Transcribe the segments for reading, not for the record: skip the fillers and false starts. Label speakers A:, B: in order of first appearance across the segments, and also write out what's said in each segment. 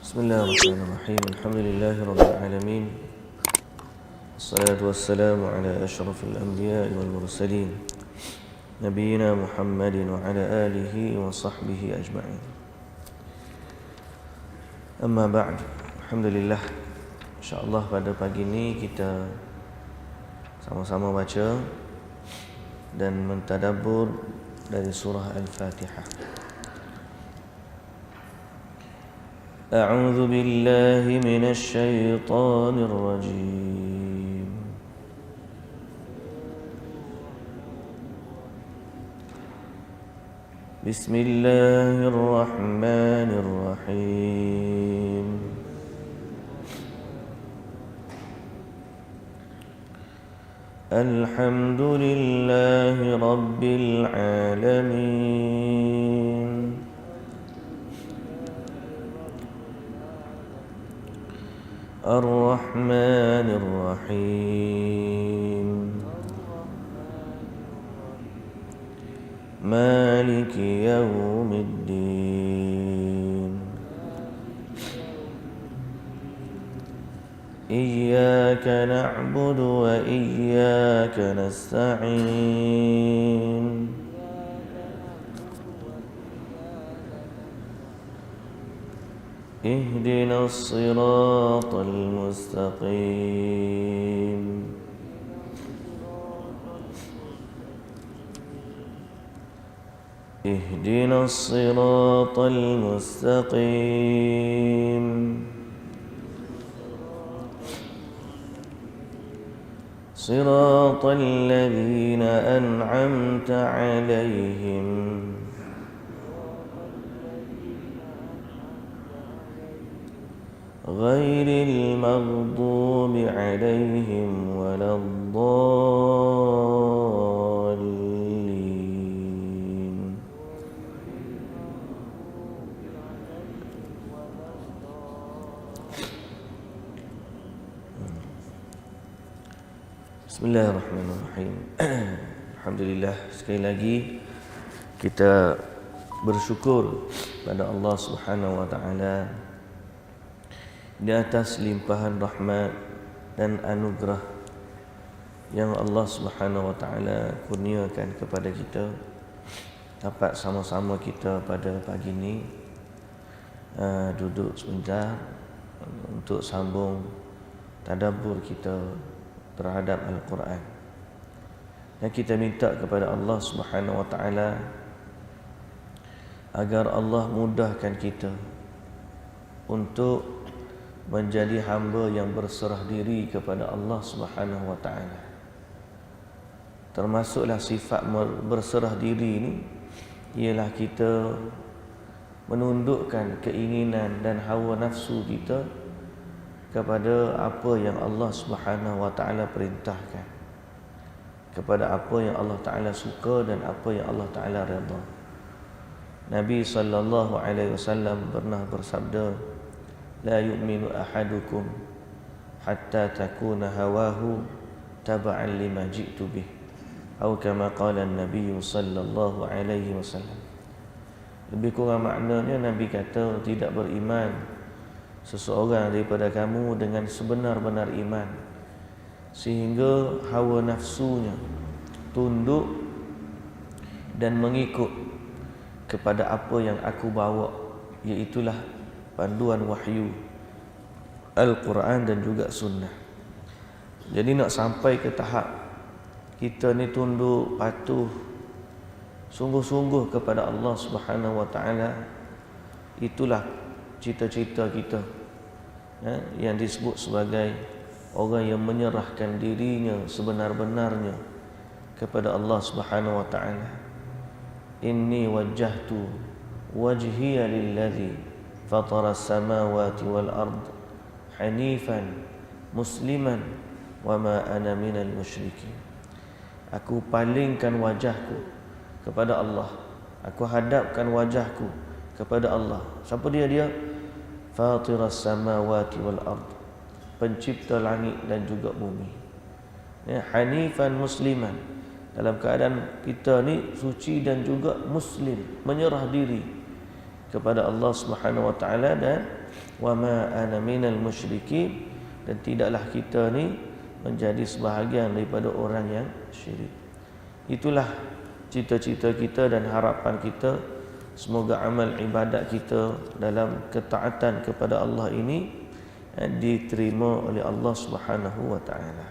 A: Bismillahirrahmanirrahim. Alhamdulillahi alamin. Wassalatu wassalamu ala asyrafil anbiya'i wal mursalin. Nabiyyina Muhammadin wa ala alihi wa sahbihi ajma'in. Amma ba'd. Alhamdulillah. InsyaAllah pada pagi ini kita sama-sama baca dan mentadabbur dari surah Al-Fatihah. أعوذ بالله من الشيطان الرجيم بسم الله الرحمن الرحيم الحمد لله رب العالمين الرحمن الرحيم مالك يوم الدين إياك نعبد وإياك نستعين اهدنا الصراط المستقيم اهدنا الصراط المستقيم صراط الذين أنعمت عليهم غير المغضوب عليهم ولا الضالين Bismillahirrahmanirrahim. Alhamdulillah, sekali lagi kita bersyukur pada Allah Subhanahu wa taala di atas limpahan rahmat dan anugerah yang Allah Subhanahu wa taala kurniakan kepada kita, dapat sama-sama kita pada pagi ini duduk sebentar untuk sambung tadabbur kita terhadap Al-Quran. Dan kita minta kepada Allah Subhanahu wa taala agar Allah mudahkan kita untuk menjadi hamba yang berserah diri kepada Allah Subhanahu wa taala. Termasuklah sifat berserah diri ini ialah kita menundukkan keinginan dan hawa nafsu kita kepada apa yang Allah Subhanahu wa taala perintahkan, kepada apa yang Allah taala suka dan apa yang Allah taala redha. Nabi sallallahu alaihi wasallam pernah bersabda, لا يؤمن أحدكم حتى تكون هواه تبعا لما جئت به أو كما قال النبي صلى الله عليه وسلم. Lebih kurang maknanya Nabi kata, tidak beriman seseorang daripada kamu dengan sebenar-benar iman sehingga hawa nafsunya tunduk dan mengikut kepada apa yang aku bawa, iaitulah panduan wahyu Al-Quran dan juga sunnah. Jadi nak sampai ke tahap kita ni tunduk, patuh, sungguh-sungguh kepada Allah Subhanahu wa taala, itulah cita-cita kita, yang disebut sebagai orang yang menyerahkan dirinya sebenar-benarnya kepada Allah Subhanahu wa taala. Inni wajjahtu wajhiya lilladzi fatara as-samawati wal ard hanifan musliman wa ma ana minal musyrikin. Aku palingkan wajahku kepada Allah, aku hadapkan wajahku kepada Allah. Siapa dia? Dia Fatiras samawati wal ard, pencipta langit dan juga bumi. Hanifan musliman, dalam keadaan kita ni suci dan juga muslim, menyerah diri kepada Allah Subhanahu wa taala dan wa ma ana minal musyrikin, dan tidaklah kita ni menjadi sebahagian daripada orang yang syirik. Itulah cita-cita kita dan harapan kita, semoga amal ibadat kita dalam ketaatan kepada Allah ini diterima oleh Allah Subhanahu wa taala.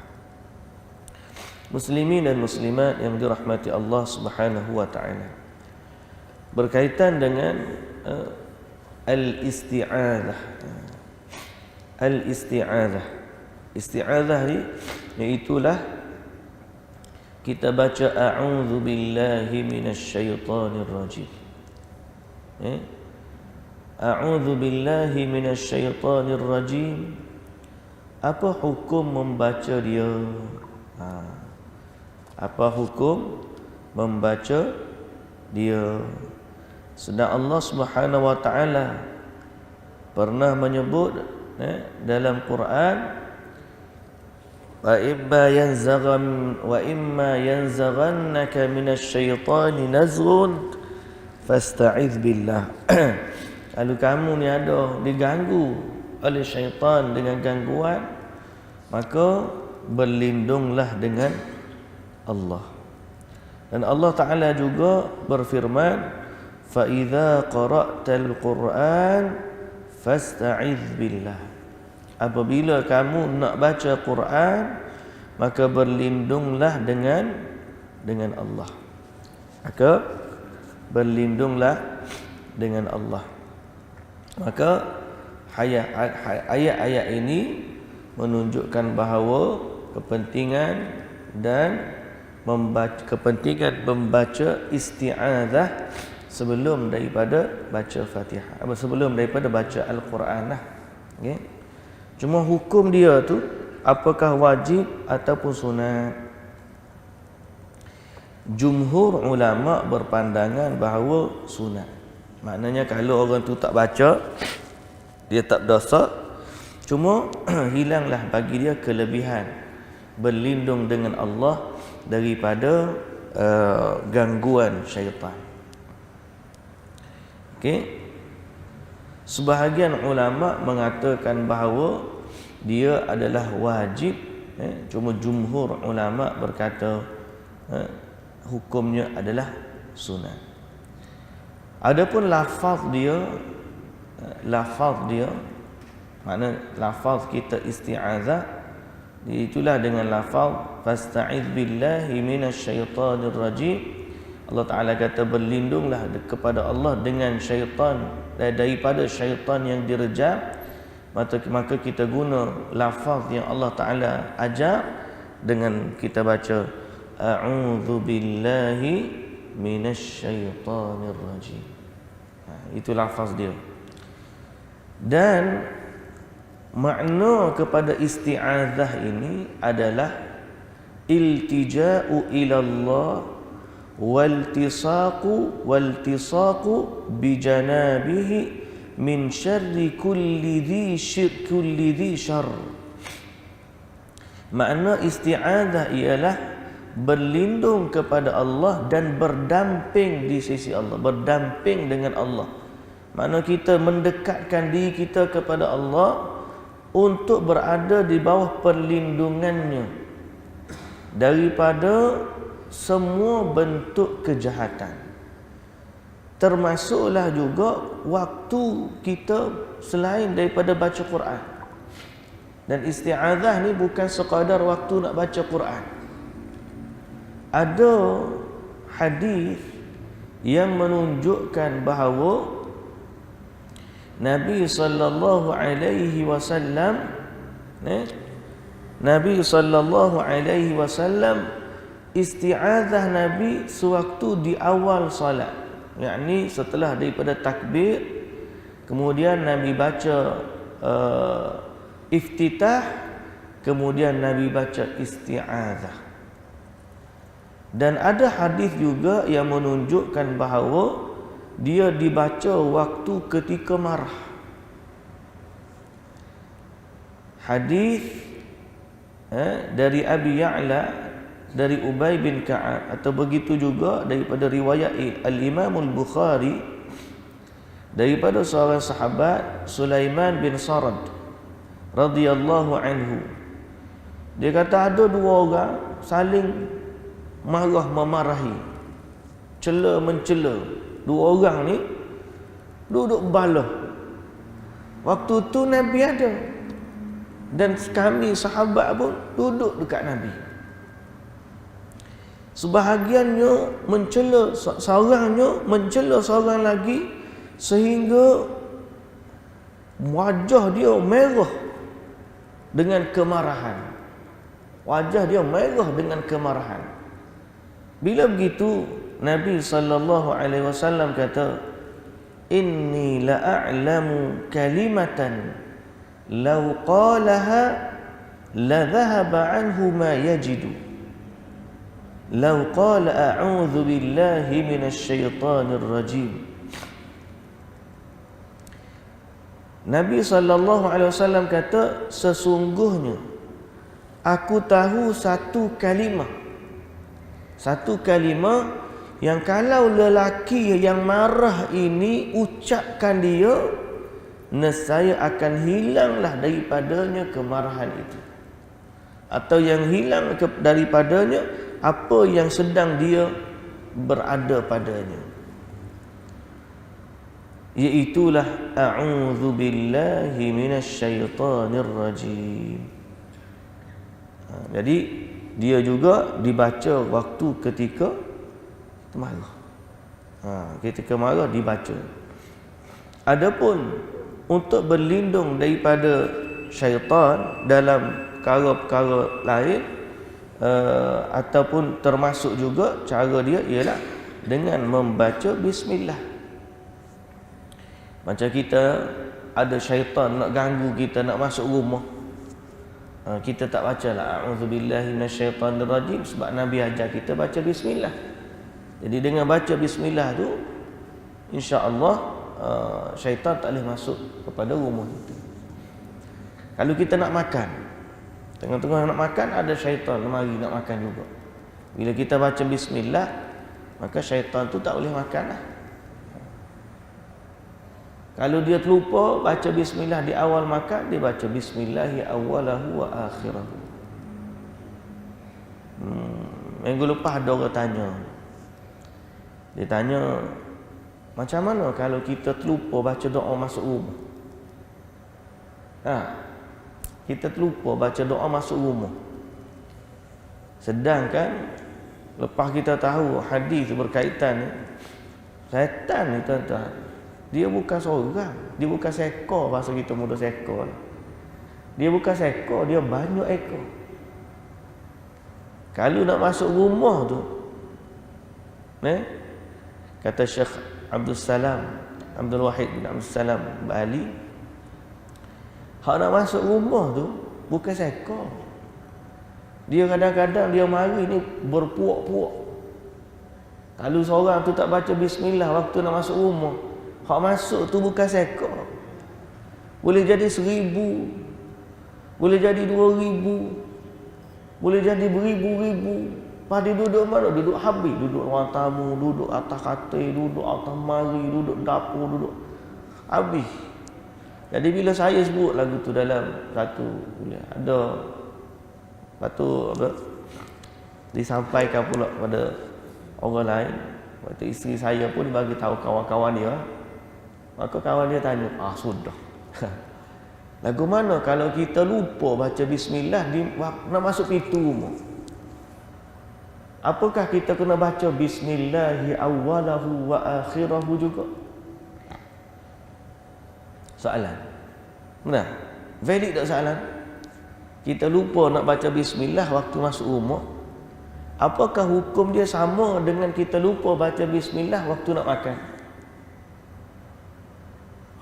A: Muslimin dan muslimat yang dirahmati Allah Subhanahu wa taala, berkaitan dengan al-isti'adzah. Al-isti'adzah, isti'adzah ni iaitulah kita baca a'udzu billahi minasyaitonir rajim. A'udzu billahi minasyaitonir rajim. Apa hukum membaca dia? Apa hukum membaca dia? Sedang Allah Subhanahu wa taala pernah menyebut dalam Quran, wa imma yanzaghannaka minasyaitani nazghun fasta'iz billah. Kalau kamu ni ada diganggu oleh syaitan dengan gangguan, maka berlindunglah dengan Allah. Dan Allah Ta'ala juga berfirman, fa idza qara'tal Qur'an fasta'iz billah. Apabila kamu nak baca Quran, maka berlindunglah dengan Allah. Maka berlindunglah dengan Allah. Maka ayat-ayat ini menunjukkan bahawa kepentingan membaca isti'adzah sebelum daripada baca Fatihah, sebelum daripada baca Al-Quran lah. Okay? Cuma hukum dia tu apakah wajib ataupun sunat? Jumhur ulama berpandangan bahawa sunat. Maknanya kalau orang tu tak baca, dia tak berdosa, cuma hilanglah bagi dia kelebihan berlindung dengan Allah daripada gangguan syaitan. Okey. Sebahagian ulama mengatakan bahawa dia adalah wajib, cuma jumhur ulama berkata hukumnya adalah sunat. Adapun lafaz dia, makna lafaz kita isti'adzah, itulah dengan lafaz fasta'iz billahi minasyaitonir rajim. Allah Ta'ala kata berlindunglah kepada Allah dengan syaitan, daripada syaitan yang direjam. Maka kita guna lafaz yang Allah Ta'ala ajar dengan kita baca a'udzu billahi minasyaitonir rajim. Itu lafaz dia. Dan makna kepada isti'adzah ini adalah iltija'u ila Allah waltisaqu bijanabihi min syarri kulli dhi syarr. Makna isti'adzah ialah berlindung kepada Allah dan berdamping di sisi Allah, berdamping dengan Allah. Makna kita mendekatkan diri kita kepada Allah untuk berada di bawah perlindungannya daripada semua bentuk kejahatan. Termasuklah juga waktu kita selain daripada baca Quran. Dan isti'adzah ni bukan sekadar waktu nak baca Quran. Ada hadis yang menunjukkan bahawa Nabi sallallahu alaihi wasallam isti'adzah Nabi sewaktu di awal salat, yakni setelah daripada takbir, kemudian Nabi baca iftitah, kemudian Nabi baca isti'adzah. Dan ada hadis juga yang menunjukkan bahawa dia dibaca waktu ketika marah. Hadis dari Abi Ya'la, dari Ubay bin Ka'ab, atau begitu juga daripada riwayat Al-Imam Al-Bukhari daripada seorang sahabat Sulaiman bin Sarad radhiyallahu anhu. Dia kata ada dua orang saling marah memarahi, cela mencela. Dua orang ni duduk balah. Waktu tu Nabi ada, dan kami sahabat pun duduk dekat Nabi. Sebahagiannya mencela, seorangnya mencela seorang lagi sehingga wajah dia merah dengan kemarahan. Wajah dia merah dengan kemarahan. Bila begitu Nabi sallallahu alaihi wasallam kata, inni la'alamu kalimatan law qalaha la dhahaba anhu ma yajidu. Law qala a'udzu billahi minasy syaithanir rajim. Nabi sallallahu alaihi wasallam kata, sesungguhnya aku tahu satu kalimah yang kalau lelaki yang marah ini ucapkan dia, nescaya akan hilanglah daripadanya kemarahan itu, atau yang hilang daripadanya apa yang sedang dia berada padanya, iaitulah a'udzu billahi minasy syaithanir rajim. Jadi dia juga dibaca waktu ketika marah. Ketika marah dibaca. Adapun untuk berlindung daripada syaitan dalam perkara-perkara lain, ataupun termasuk juga cara dia ialah dengan membaca bismillah. Macam kita ada syaitan nak ganggu kita, nak masuk rumah, kita tak baca lah a'udzubillahi minasyaitanir rajim, sebab Nabi ajar kita baca bismillah. Jadi dengan baca bismillah tu, insya-Allah syaitan tak boleh masuk kepada rumah itu. Kalau kita nak makan, tengah-tengah nak makan ada syaitan mari nak makan juga. Bila kita baca bismillah, maka syaitan tu tak boleh makan lah. Kalau dia terlupa baca bismillah di awal makan, dia baca bismillahi awwalahu wa akhirahu. Minggu lepas ada orang tanya. Dia tanya, macam mana kalau kita terlupa baca doa masuk rumah? Kita terlupa baca doa masuk rumah. Sedangkan lepas kita tahu hadis berkaitan ni, syaitan ni tuan-tuan, dia bukan seorang, dia bukan seekor, bahasa kita mudah seekor. Dia bukan seekor, dia banyak ekor. Kalau nak masuk rumah tu, kata Syekh Abdul Wahid bin Abdul Salam Bali, hak nak masuk rumah tu bukan seekor. Dia kadang-kadang dia mari ni berpuak-puak. Kalau seorang tu tak baca bismillah waktu nak masuk rumah, hak masuk tu bukan seekor. Boleh jadi 1000, boleh jadi 2000, boleh jadi beribu-ribu. Pada duduk mana? Duduk habis, duduk ruang tamu, duduk atas katil, duduk atas mari, duduk dapur, duduk habis. Jadi bila saya sebut lagu tu dalam satu kuliah, ada satu apa, disampaikan pula pada orang lain. Waktu isteri saya pun bagi tahu kawan-kawan dia. Maka kawan dia tanya, sudah. Lagu mana kalau kita lupa baca bismillah nak masuk pintu rumah? Apakah kita kena baca bismillahi awwalahu wa akhirahu juga? Soalan. Benar? Valid tak soalan? Kita lupa nak baca bismillah waktu masuk rumah. Apakah hukum dia sama dengan kita lupa baca bismillah waktu nak makan?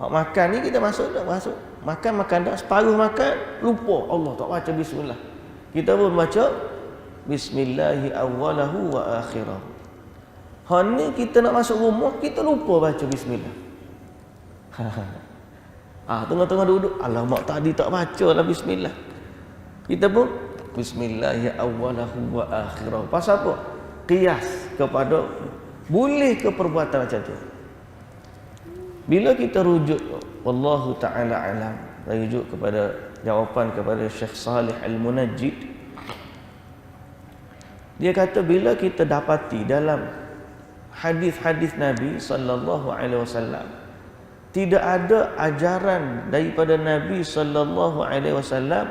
A: Hak makan ni kita masuk tak masuk? Makan dah, separuh makan, lupa Allah tak baca bismillah. Kita pun baca bismillahi awwalahu wa akhirahu. Hak ni kita nak masuk rumah, kita lupa baca bismillah. Tengah-tengah duduk, alamak tadi tak baca lah bismillah. Kita pun bismillahi awwalahu wa akhirahu. Pasal apa? Qiyas kepada boleh ke perbuatan macam tu? Bila kita rujuk, wallahu ta'ala alam, rujuk kepada jawapan kepada Syekh Salih Al-Munajjid, dia kata bila kita dapati dalam hadis-hadis Nabi sallallahu alaihi wasallam tidak ada ajaran daripada Nabi sallallahu alaihi wasallam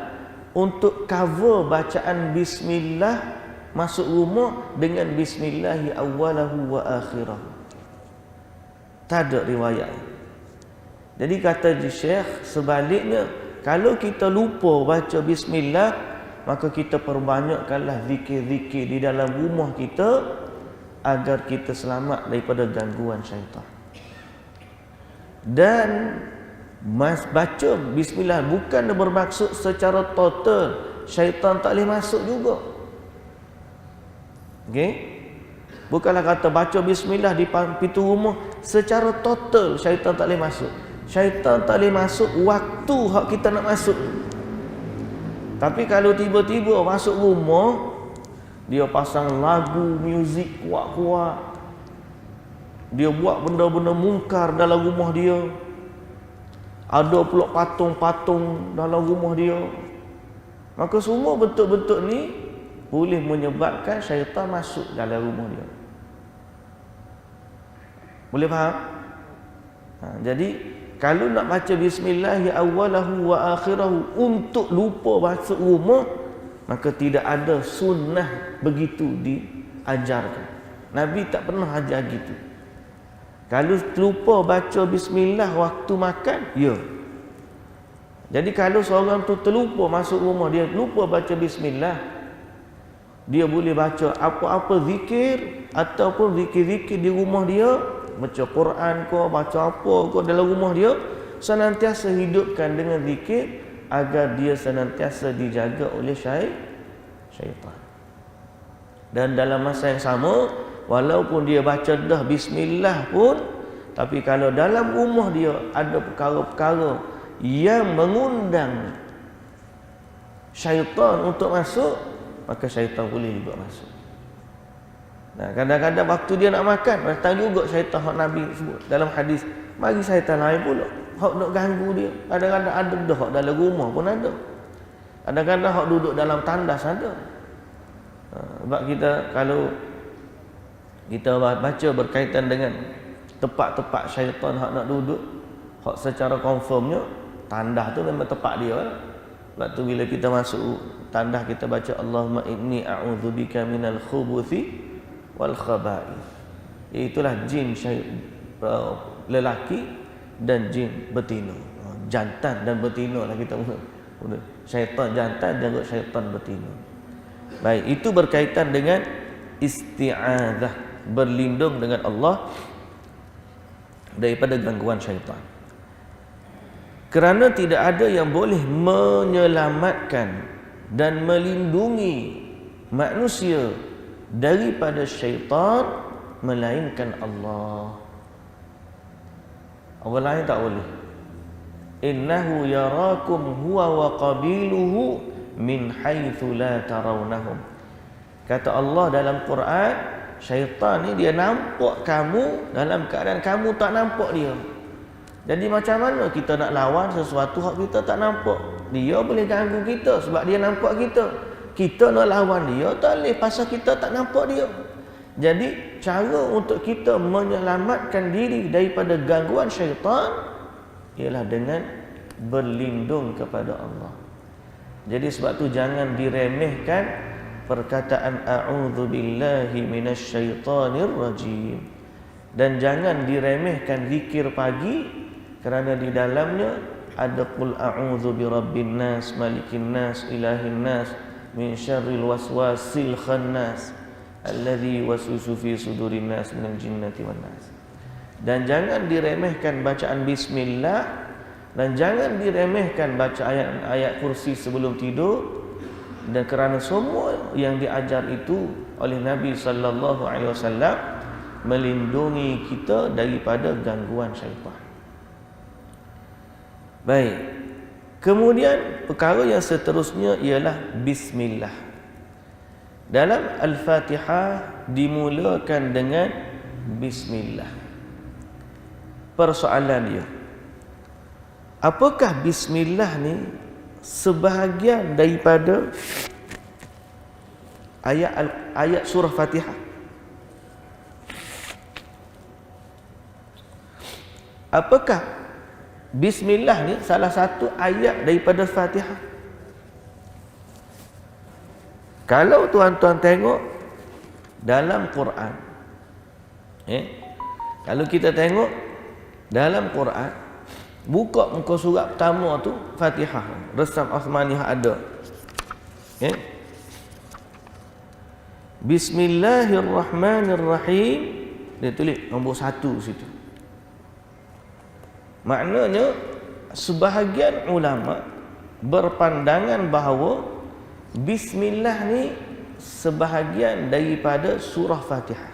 A: untuk cover bacaan bismillah masuk rumah dengan bismillahi awwalahu wa akhirahu. Tak ada riwayat. Jadi kata Syekh, sebaliknya kalau kita lupa baca bismillah, maka kita perbanyakkanlah zikir-zikir di dalam rumah kita agar kita selamat daripada gangguan syaitan. Dan baca bismillah bukan bermaksud secara total syaitan tak boleh masuk juga. Okey? Bukanlah kata baca bismillah di pintu rumah secara total syaitan tak boleh masuk. Syaitan tak boleh masuk waktu hak kita nak masuk. Tapi kalau tiba-tiba masuk rumah, dia pasang lagu, muzik kuat-kuat, dia buat benda-benda mungkar dalam rumah dia, ada pula patung-patung dalam rumah dia, maka semua bentuk-bentuk ni boleh menyebabkan syaitan masuk dalam rumah dia. Boleh faham? Jadi kalau nak baca bismillahi awwalahu wa akhirahu untuk lupa masuk rumah, maka tidak ada sunnah begitu diajarkan. Nabi tak pernah ajar gitu. Kalau lupa baca bismillah waktu makan, ya. Jadi kalau seorang tu terlupa masuk rumah, dia lupa baca bismillah, dia boleh baca apa-apa zikir ataupun zikir-zikir di rumah dia, baca Quran ke, baca apa ke dalam rumah dia, senantiasa hidupkan dengan zikir agar dia senantiasa dijaga oleh syaitan. Dan dalam masa yang sama, walaupun dia baca dah bismillah pun, tapi kalau dalam rumah dia ada perkara-perkara yang mengundang syaitan untuk masuk, maka syaitan boleh juga masuk. Nah, kadang-kadang waktu dia nak makan, datang juga syaitan hak Nabi sebut dalam hadis, mari syaitan lain pula hak nak ganggu dia. Kadang-kadang ada dah hak dalam rumah pun ada. Kadang-kadang hak duduk dalam tandas ada. Sebab kita kalau kita baca berkaitan dengan tempat-tempat syaitan hak nak duduk, hak secara confirmnya tandas tu memang tempat dia. Sebab tu bila kita masuk tandas, kita baca Allahumma inni a'udzubika minal khubuthi wal khaba'ith. Itulah jin lelaki dan jin betina. Jantan dan betina lah kita guna. Syaitan jantan dan syaitan betina. Baik, itu berkaitan dengan isti'adzah, berlindung dengan Allah daripada gangguan syaitan. Kerana tidak ada yang boleh menyelamatkan dan melindungi manusia daripada syaitan melainkan Allah. Orang lain tak boleh. Innahu yarakum huwa wa qabiluhu min haitsu la tarawnahum. Kata Allah dalam Quran, syaitan ni dia nampak kamu dalam keadaan kamu tak nampak dia. Jadi macam mana kita nak lawan sesuatu hak kita tak nampak? Dia boleh ganggu kita sebab dia nampak kita. Kita nak lawan dia tak boleh pasal kita tak nampak dia. Jadi cara untuk kita menyelamatkan diri daripada gangguan syaitan ialah dengan berlindung kepada Allah. Jadi sebab tu jangan diremehkan perkataan a'udzu billahi minasyaitonir rajim, dan jangan diremehkan zikir pagi kerana di dalamnya ada qul a'udzu birabbin nas malikin nas ilahin nas min syarril waswasil khannas alladzi waswisu fi sudurin nas minal jinnati wan nas. Dan jangan diremehkan bacaan bismillah, dan jangan diremehkan baca ayat kursi sebelum tidur. Dan kerana semua yang diajar itu oleh Nabi sallallahu alaihi wasallam melindungi kita daripada gangguan syaitan. Baik. Kemudian perkara yang seterusnya ialah bismillah. Dalam Al-Fatihah dimulakan dengan bismillah. persoalan dia. Apakah bismillah ni sebahagian daripada ayat surah Fatihah? Apakah bismillah ni salah satu ayat daripada Fatihah? Kalau tuan-tuan tengok dalam Quran, kalau kita tengok dalam Quran, buka muka surat pertama tu Fatihah, resam Osmaniyah ada. Bismillahirrahmanirrahim, dia tulis nombor 1 situ. Maknanya sebahagian ulama berpandangan bahawa bismillah ni sebahagian daripada surah Fatihah.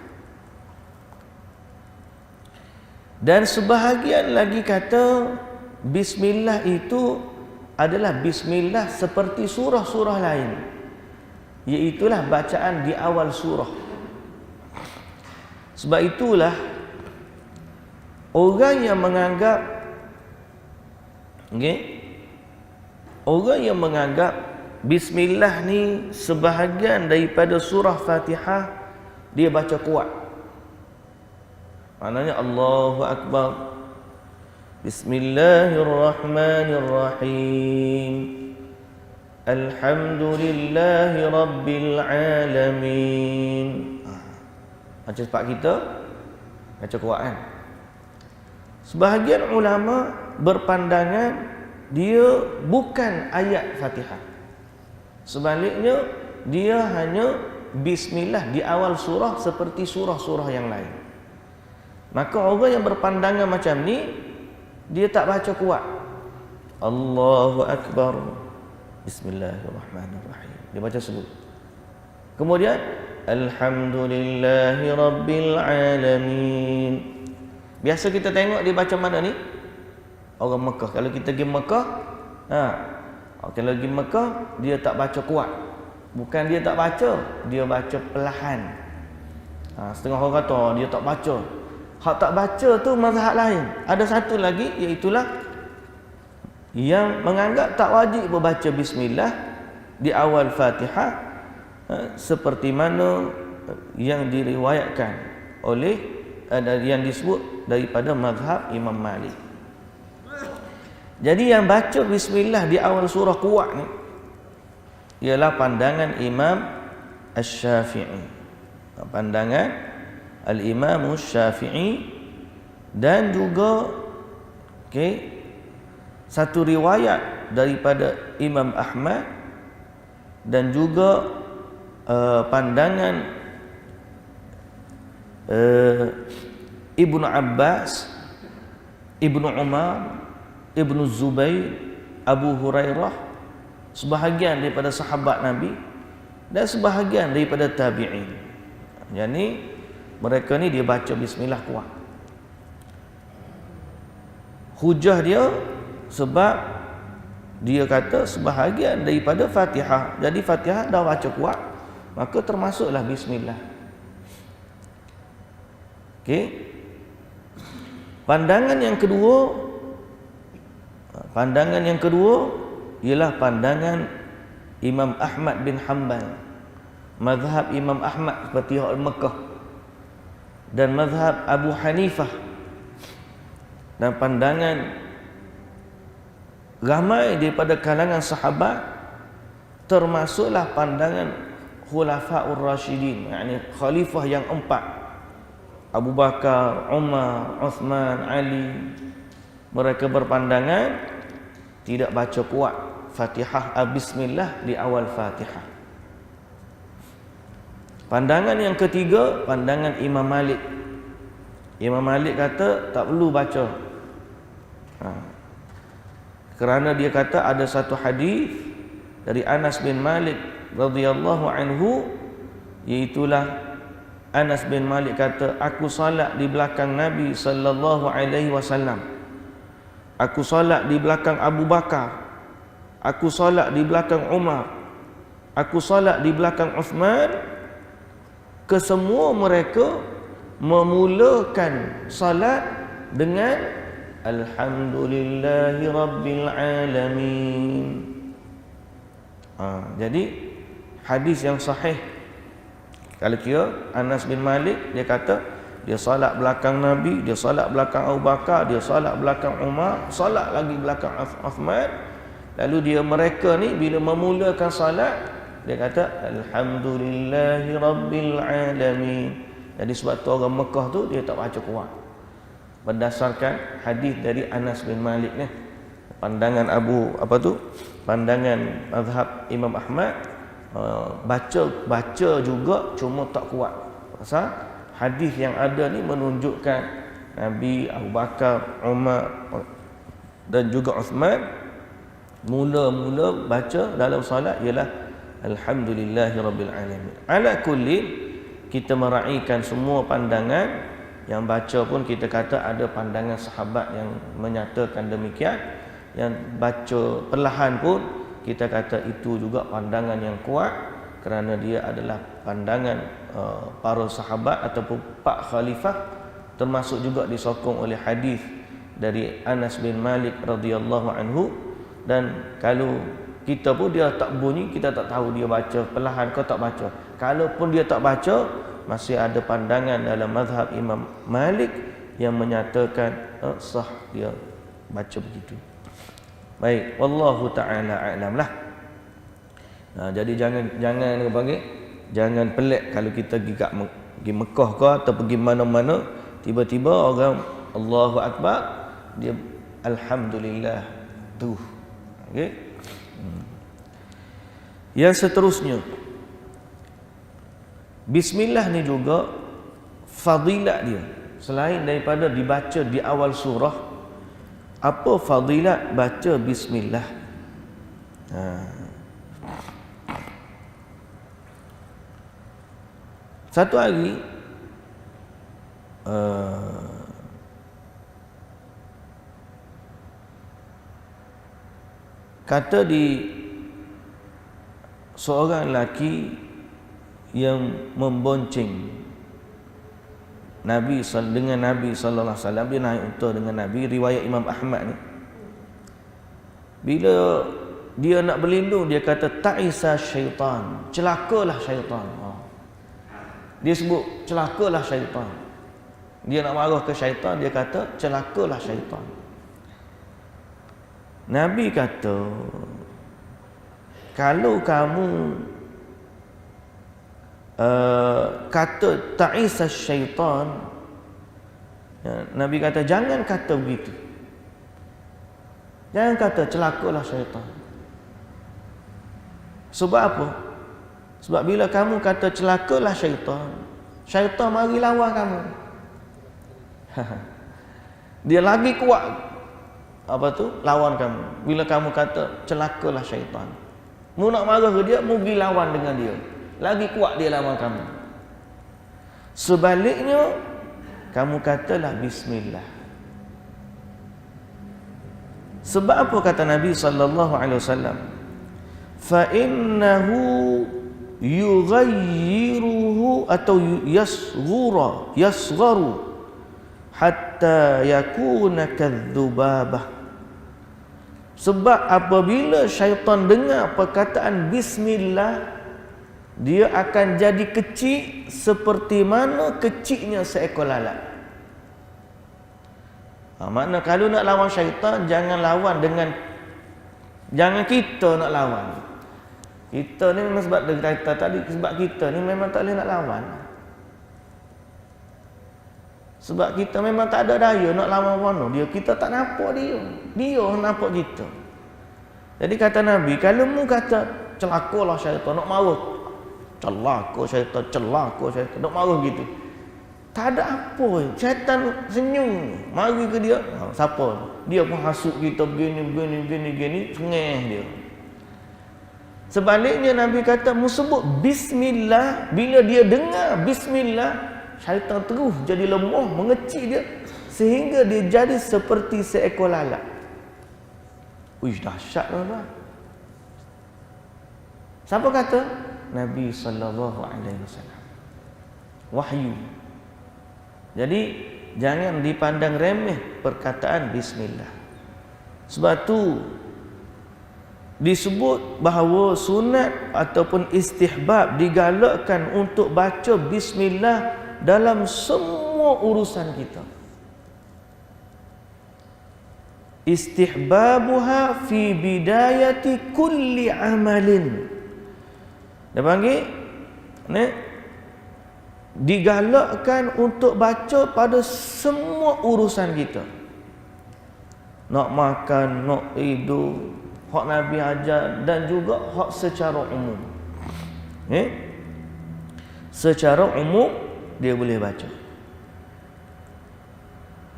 A: Dan sebahagian lagi kata bismillah itu adalah bismillah seperti surah-surah lain, iaitulah bacaan di awal surah. Sebab itulah orang yang menganggap orang yang menganggap bismillah ni sebahagian daripada surah Fatihah, dia baca kuat. Maknanya Allahu Akbar, Bismillahirrahmanirrahim, Alhamdulillahi Rabbil Alamin. Macam sebab kita baca kuat kan. Sebahagian ulama berpandangan dia bukan ayat Fatihah. Sebaliknya dia hanya bismillah di awal surah seperti surah-surah yang lain. Maka orang yang berpandangan macam ni, dia tak baca kuat. Allahu Akbar, Bismillahirrahmanirrahim, dia baca sebut. Kemudian Alhamdulillahi Rabbil Alamin. Biasa kita tengok dia baca mana ni? Orang Mekah. Kalau kita pergi Mekah, kalau pergi Mekah, dia tak baca kuat. Bukan dia tak baca, dia baca perlahan. Setengah orang kata dia tak baca. Hak tak baca tu mazhab lain. Ada satu lagi, iaitulah yang menganggap tak wajib membaca bismillah di awal Fatihah, seperti mana yang diriwayatkan oleh yang disebut daripada mazhab Imam Malik. Jadi yang baca bismillah di awal surah kuat ni ialah pandangan Imam Asy-Syafi'i. Pandangan Al-Imam Asy-Syafi'i, dan juga satu riwayat daripada Imam Ahmad, dan juga pandangan Ibnu Abbas, Ibnu Umar, Ibnu Zubair, Abu Hurairah, sebahagian daripada sahabat Nabi, dan sebahagian daripada tabi'in. Yani mereka ni dia baca bismillah kuat. Hujah dia sebab dia kata sebahagian daripada Fatihah. Jadi Fatihah dah baca kuat, maka termasuklah bismillah. Pandangan yang kedua ialah pandangan Imam Ahmad bin Hanbal, mazhab Imam Ahmad seperti Al-Mekah, dan mazhab Abu Hanifah, dan pandangan ramai daripada kalangan sahabat, termasuklah pandangan Khulafaur Rasyidin, yakni khalifah yang 4, Abu Bakar, Umar, Uthman, Ali. Mereka berpandangan tidak baca kuat Fatihah, bismillah di awal Fatihah. Pandangan yang ketiga, pandangan Imam Malik. Imam Malik kata tak perlu baca. Kerana dia kata ada satu hadis dari Anas bin Malik radhiyallahu anhu, iaitulah Anas bin Malik kata, aku salat di belakang Nabi sallallahu alaihi wasallam. Aku salat di belakang Abu Bakar. Aku salat di belakang Umar. Aku salat di belakang Uthman. Kesemua mereka memulakan salat dengan alhamdulillahi rabbil alamin. Jadi hadis yang sahih, kalau kira Anas bin Malik dia kata dia solat belakang Nabi, dia solat belakang Abu Bakar, dia solat belakang Umar, solat lagi belakang Uthman. Lalu dia mereka ni bila memulakan solat dia kata alhamdulillahi rabbil alamin. Jadi sebab tu orang Mekah tu dia tak baca kuat. Berdasarkan hadis dari Anas bin Malik ni. Pandangan pandangan mazhab Imam Ahmad, baca juga cuma tak kuat. Pasal hadis yang ada ni menunjukkan Nabi, Abu Bakar, Umar dan juga Uthman mula-mula baca dalam solat ialah alhamdulillahirabbil alamin. Ala kulli, kita meraihkan semua pandangan. Yang baca pun kita kata ada pandangan sahabat yang menyatakan demikian. Yang baca perlahan pun kita kata itu juga pandangan yang kuat, kerana dia adalah pandangan para sahabat ataupun Pak Khalifah, termasuk juga disokong oleh hadis dari Anas bin Malik radhiyallahu anhu. Dan kalau kita pun dia tak bunyi, kita tak tahu dia baca perlahan ke tak baca. Kalaupun dia tak baca, masih ada pandangan dalam mazhab Imam Malik yang menyatakan sah dia baca begitu. Baik, wallahu taala a'lam lah. Jadi jangan panggil, jangan pelik kalau kita pergi Mekah ke atau pergi mana-mana, tiba-tiba orang Allahu Akbar, dia alhamdulillah tu. Okey. Yang seterusnya, bismillah ni juga fadilat dia. Selain daripada dibaca di awal surah, apa fadilat baca bismillah? Satu hari kata di seorang lelaki yang membonceng Nabi dengan Nabi sallallahu alaihi wasallam, dia naik unta dengan Nabi, riwayat Imam Ahmad ni. Bila dia nak berlindung, dia kata ta'isa syaitan, celakalah syaitan. Dia sebut celakalah syaitan. Dia nak marah ke syaitan, dia kata celakalah syaitan. Nabi kata, kalau kamu kata ta'isa syaitan, Nabi kata jangan kata begitu. Jangan kata celakalah syaitan. Sebab apa? Sebab bila kamu kata celakalah syaitan, syaitan mari lawan kamu. Dia lagi kuat lawan kamu. Bila kamu kata celakalah syaitan, mu nak marah ke dia, mu pergi lawan dengan dia, lagi kuat dia lawan kamu. Sebaliknya, kamu katalah bismillah. Sebab apa kata Nabi sallallahu alaihi wasallam? Fa innahu yughayyiruhu atau yasgharu hatta yakuna kadzubabah. Sebab apabila syaitan dengar perkataan bismillah, dia akan jadi kecil seperti mana kecilnya seekor lalat. Makna kalau nak lawan syaitan, jangan kita nak lawan. Kita ni memang sebab kata tadi, sebab kita ni memang tak boleh nak lawan. Sebab kita memang tak ada daya nak lawan mana dia, kita tak nampak dia. Dia nampak kita. Jadi kata Nabi, kalau mu kata celakalah syaitan, nak marah, celaka syaitan, nak marah gitu, tak ada apa. Syaitan senyum, mari ke dia. Siapa? Dia pun hasut kita begini, sengih dia. Sebaliknya Nabi kata, mu sebut bismillah. Bila dia dengar bismillah, syaitan terus jadi lemah, mengecil dia, sehingga dia jadi seperti seekor lalat. Uish, dahsyat tuan-tuan. Siapa kata? Nabi sallallahu alaihi wasallam. Wahyu. Jadi jangan dipandang remeh perkataan bismillah. Sebab tu disebut bahawa sunat ataupun istihbab digalakkan untuk baca bismillah dalam semua urusan kita. Istihbabuha fi bidayati kulli amalin. Dia panggil digalakkan untuk baca pada semua urusan kita. Nak makan, nak tidur, hak Nabi ajar, dan juga hak secara umum. Secara umum dia boleh baca.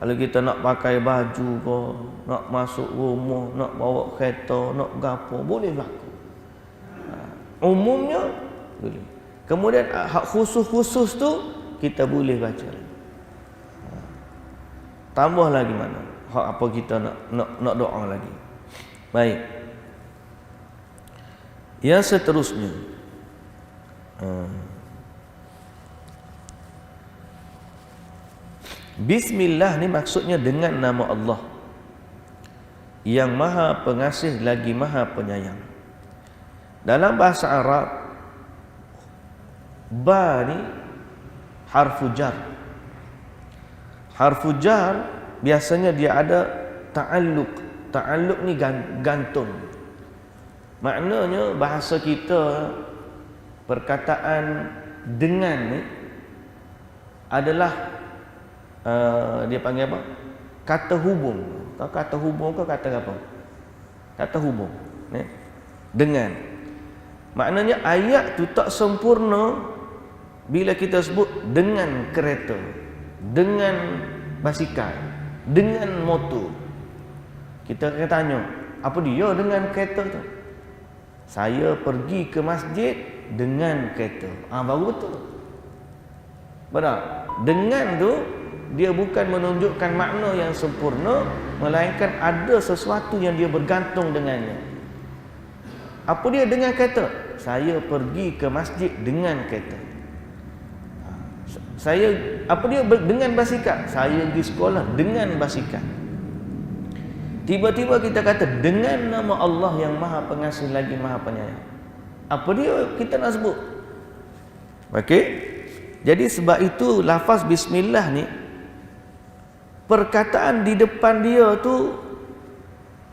A: Kalau kita nak pakai baju ke, nak masuk rumah, nak bawa kereta, nak gapo, boleh berlaku. Umumnya boleh. Kemudian hak khusus-khusus tu kita boleh baca. Tambah lagi mana? Hak apa kita nak doa lagi. Baik. Yang seterusnya. Bismillah ni maksudnya dengan nama Allah yang Maha Pengasih lagi Maha Penyayang. Dalam bahasa Arab, ba ni harfu jar. Harfu jar biasanya dia ada ta'alluq. Ta'alluq ni gantung. Maknanya bahasa kita, perkataan dengan ni adalah dia panggil apa? Kata hubung. Kata hubung ke kata apa? Kata hubung. Dengan. Maknanya ayat tu tak sempurna bila kita sebut dengan kereta, dengan basikal, dengan motor. Kita akan tanya, apa dia dengan kereta tu? Saya pergi ke masjid dengan kereta. Baru betul. Benar? Dengan tu dia bukan menunjukkan makna yang sempurna, melainkan ada sesuatu yang dia bergantung dengannya. Apa dia dengan kereta? Saya pergi ke masjid dengan kereta. Saya apa dia dengan basikal? Saya pergi sekolah dengan basikal. Tiba-tiba kita kata dengan nama Allah yang Maha Pengasih lagi Maha Penyayang. Apa dia kita nak sebut? Okey. Jadi sebab itu lafaz bismillah ni, perkataan di depan dia tu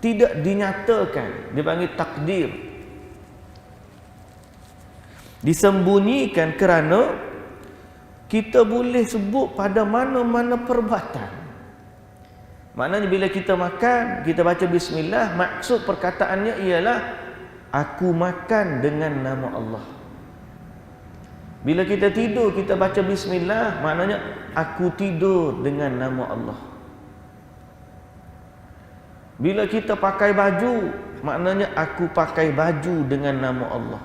A: tidak dinyatakan, dipanggil takdir. Disembunyikan kerana kita boleh sebut pada mana-mana perbuatan. Maknanya bila kita makan, kita baca bismillah, maksud perkataannya ialah aku makan dengan nama Allah. Bila kita tidur, kita baca bismillah, maknanya aku tidur dengan nama Allah. Bila kita pakai baju, maknanya aku pakai baju dengan nama Allah.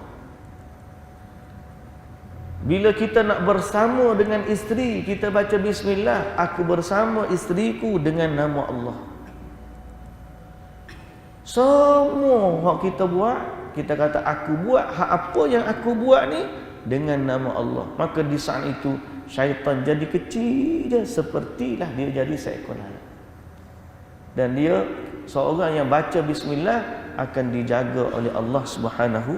A: Bila kita nak bersama dengan isteri, kita baca bismillah, aku bersama isteriku dengan nama Allah. Semua hak kita buat, kita kata aku buat hak apa yang aku buat ni dengan nama Allah. Maka di saat itu syaitan jadi kecil je, sepertilah dia jadi seekor lalat. Dan dia seorang yang baca bismillah akan dijaga oleh Allah Subhanahu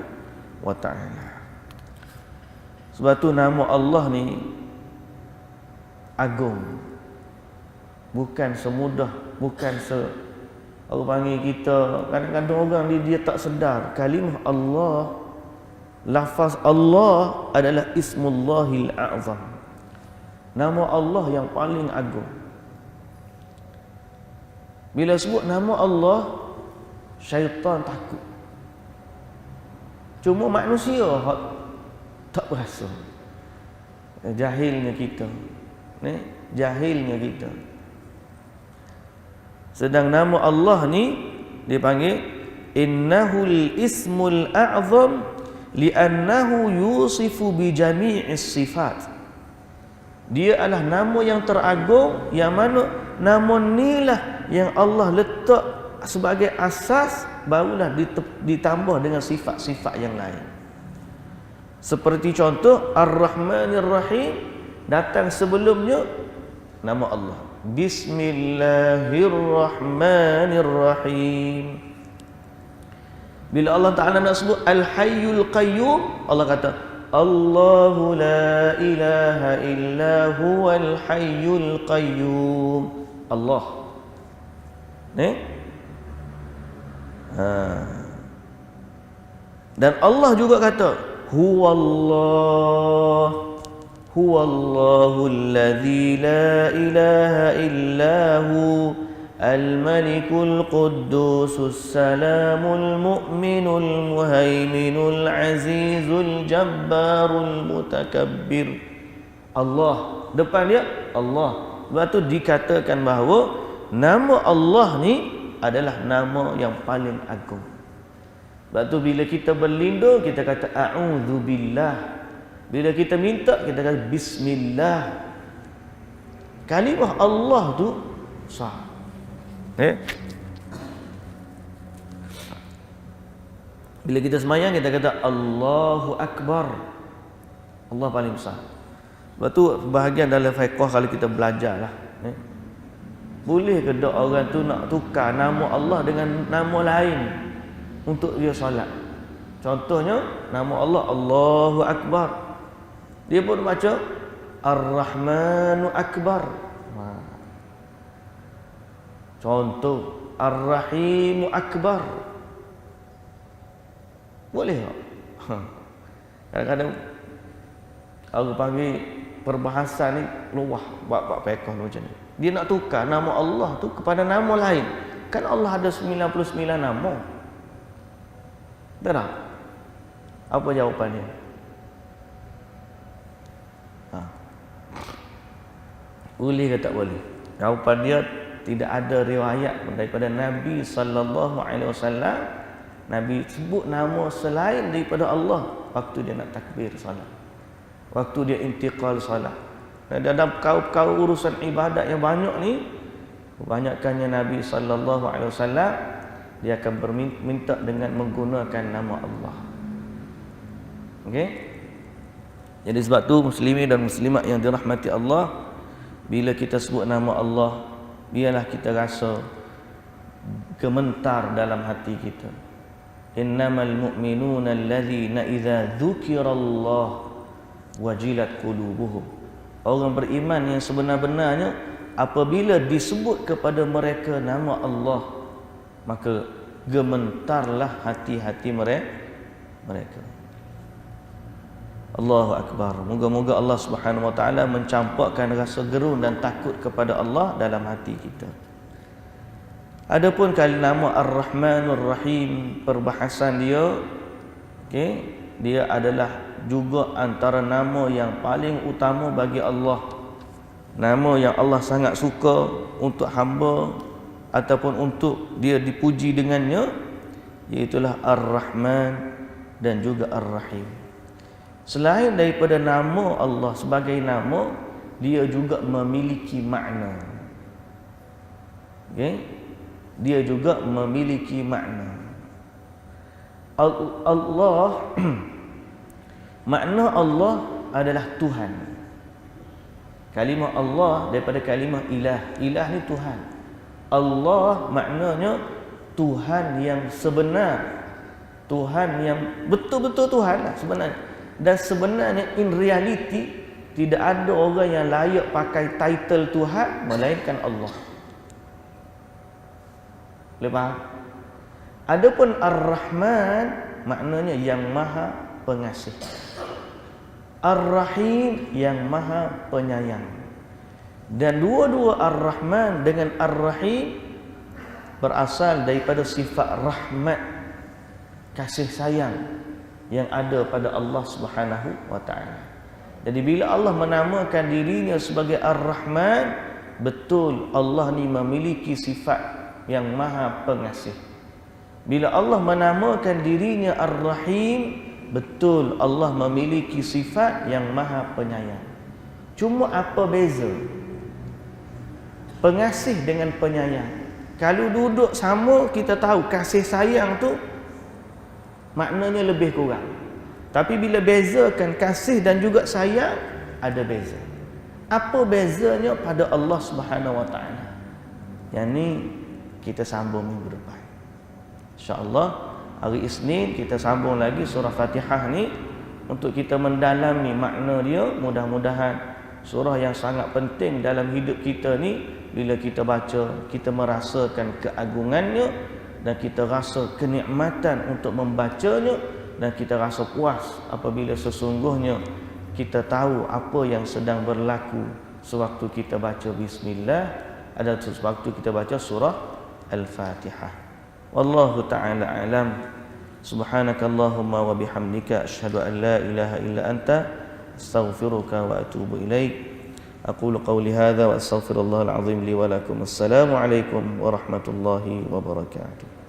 A: wa taala. Sebab tu nama Allah ni agung. Bukan semudah, bukan orang panggil kita, kadang-kadang orang dia tak sedar kalimah Allah, lafaz Allah adalah ismullahil a'zam. Nama Allah yang paling agung. Bila sebut nama Allah, syaitan takut. Cuma manusia tak berasa. Jahilnya kita. Jahilnya kita. Sedang nama Allah ni dipanggil innahul ismul a'zam li'annahu yusifu bi jami'is sifat. Dia adalah nama yang teragung, yang mana nama inilah yang Allah letak sebagai asas, barulah ditambah dengan sifat-sifat yang lain. Seperti contoh Ar-Rahmanir Rahim datang sebelumnya nama Allah. Bismillahirrahmanirrahim. Bila Allah Ta'ala nak sebut Al-Hayyul Qayyum, Allah kata Allahu la ilaha illa huwal hayyul qayyum. Allah. Dan Allah juga kata Huwallahu alladhi la ilaha illahu al-malikul quddusus salamul mu'minul muhaiminul azizul jabbarul mutakabbir. Allah, depan dia Allah. Sebab tu dikatakan bahawa nama Allah ni adalah nama yang paling agung. Sebab tu bila kita berlindung, kita kata a'udzubillah. Bila kita minta, kita kata bismillah. Kalimah Allah tu sah. Bila kita semayang, kita kata Allahu Akbar. Allah paling besar. Sebab tu bahagian dalam fiqh kalau kita belajar lah. Boleh ke tak orang tu nak tukar nama Allah dengan nama lain untuk dia solat? Contohnya nama Allah Allahu Akbar, dia pun baca Ar-Rahmanu Akbar. Contoh Ar-Rahimu Akbar. Boleh tak? Kadang-kadang orang panggil perbahasan ni luah buat fiqh macam ni. Dia nak tukar nama Allah tu kepada nama lain. Kan Allah ada 99 nama. Betul tak? Apa jawapannya? Boleh ke tak boleh? Jawapan dia, tidak ada riwayat daripada Nabi sallallahu alaihi wasallam Nabi sebut nama selain daripada Allah waktu dia nak takbir salat, waktu dia intiqal salat. Dan dalam kau urusan ibadat yang banyak ni, kebanyakannya Nabi sallallahu alaihi wasallam dia akan berminta dengan menggunakan nama Allah. Okey? Jadi sebab tu muslimin dan muslimat yang dirahmati Allah, bila kita sebut nama Allah, biarlah kita rasa gemetar dalam hati kita. Innamal mu'minuna allazina idza dzukirallah wajilat qulubuhum. Orang beriman yang sebenar-benarnya apabila disebut kepada mereka nama Allah, maka gementarlah hati-hati mereka. Allahu Akbar. Moga-moga Allah Subhanahu Wa Taala mencampakkan rasa gerun dan takut kepada Allah dalam hati kita. Adapun nama Ar-Rahmanur Rahim, perbahasan dia, okey, dia adalah juga antara nama yang paling utama bagi Allah. Nama yang Allah sangat suka untuk hamba ataupun untuk dia dipuji dengannya, iaitulah Ar-Rahman dan juga Ar-Rahim. Selain daripada nama Allah sebagai nama, dia juga memiliki makna. Okey? Dia juga memiliki makna. Allah makna Allah adalah Tuhan. Kalimah Allah daripada kalimah ilah. Ilah ni Tuhan. Allah maknanya Tuhan yang sebenar. Tuhan yang betul-betul Tuhan lah sebenarnya. Dan sebenarnya in reality tidak ada orang yang layak pakai title Tuhan melainkan Allah. Boleh faham? Adapun Ar-Rahman maknanya yang maha pengasih. Ar-Rahim yang maha penyayang. Dan dua-dua Ar-Rahman dengan Ar-Rahim berasal daripada sifat rahmat, kasih sayang yang ada pada Allah Subhanahu wa taala. Jadi bila Allah menamakan dirinya sebagai Ar-Rahman, betul Allah ni memiliki sifat yang maha pengasih. Bila Allah menamakan dirinya Ar-Rahim, betul Allah memiliki sifat yang maha penyayang. Cuma apa beza pengasih dengan penyayang? Kalau duduk sama, kita tahu kasih sayang tu maknanya lebih kurang. Tapi bila bezakan kasih dan juga sayang, ada beza. Apa bezanya pada Allah Subhanahu Wa Taala? Yang ni kita sambung minggu depan. InsyaAllah hari Isnin kita sambung lagi surah Fatihah ni untuk kita mendalami makna dia. Mudah-mudahan surah yang sangat penting dalam hidup kita ni, bila kita baca, kita merasakan keagungannya dan kita rasa kenikmatan untuk membacanya, dan kita rasa puas apabila sesungguhnya kita tahu apa yang sedang berlaku sewaktu kita baca bismillah, ada sewaktu kita baca surah Al-Fatihah. Wallahu ta'ala alam. Subhanakallahumma wa bihamdika asyhadu an la ilaha illa anta astaghfiruka wa atubu ilaik. Aqulu qawli hadza wa astaghfirullahal azim li wa lakum. Assalamu alaikum warahmatullahi wabarakatuh.